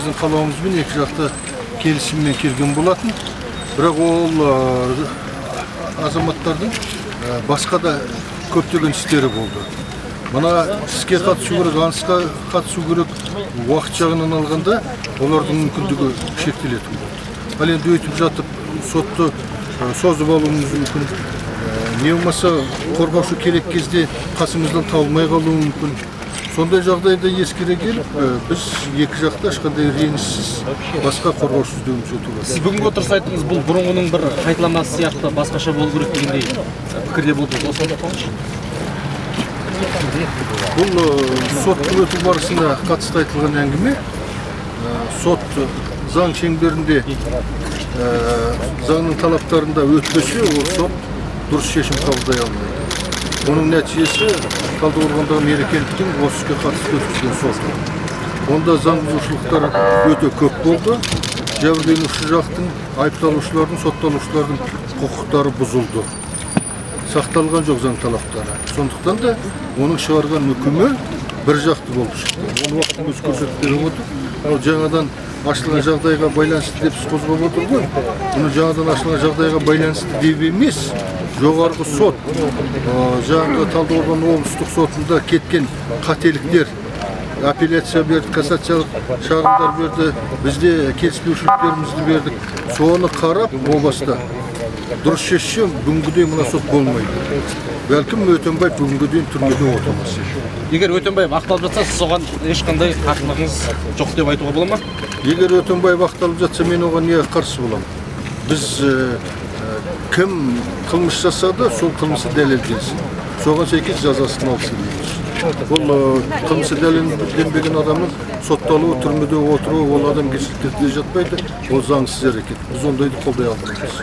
біздің қалауымызбен екі жақты келісіммен келген болатын. Бірақ ол азаматтардың басқа да көптеген істері болды. Мына іске қатысу керек, аңысқа қатысу керек, уақыт жағынан алғанда олардың мүмкіндігі шектелетін болды. Ал енді өтіп жатып, сотты созып алуымыз мүмкін. Не болмаса қорғаушы керек кезде қасымыздан табылмай қалуы мүмкін. Сондай жағдайда ескере келіп, біз екі жақта ешқандай реніссіз басқа қорғаушы іздеуіміз өтуге. Сіз бүгінгі отырыс айттыңыз, бұл бұрынғының бір қайталамасы сияқты басқаша болу керек дегендей пікірде болдыңыз. Осыны тоқтаңызшы. Бұл соттың өту барысында қатысты айтылған әңгіме. Сот заң шеңберінде заңның талаптарында өтпесе, ол сот дұрыс шешім қабылдай алмайды. Оның нәтижесі Талдықорғандағы мерекеліктің осы іске қатысты өткізген сот. Онда заң бұзушылықтар өте көп болды. Жәбірленуші жақтың, айыпталушылардың, сотталушылардың құқықтары бұзылды. Сақталған жоқ заң талаптары. Сондықтан да оның шығарған үкімі бір жақты болып шықты. Ол уақытын өз көрсетіп беріп отыр. Ол жаңадан ашылған жағдайға байланысты деп сіз қозғап отыр ғой. Бұны жаңадан ашылған жағдайға байланысты деп емес, жоғарғы сот, жаңағы Талдықорған облыстық сотында кеткен қателіктер, апелляция берді, кассациялық шағымдар берді, бізде келіспеушіліктерімізді бердік. Соны қарап, о баста дұрыс шешсе, бүгінгідей мына сот болмайды. Бәлкім Өтенбаев бүгінгідей түрмеде отырмас. Егер Өтенбаев ақталып жатса, сіз оған ешқандай қарсылығыңыз жоқ деп айтуға бола ма? Егер Өтенбаев ақталып жатса, мен оған неге қарсы боламын? Біз кім қылмыс жасады, сол қылмысы дәлелденсін. Соған сәйкес жазасын алсын дейміз. Бұл қылмысы дәлелденбеген адамның сотталуы, түрмеде отыруы, ол адамгершілікке жатпайды, ол заңсыз әрекет. Біз ондайды қолдай алмаймыз.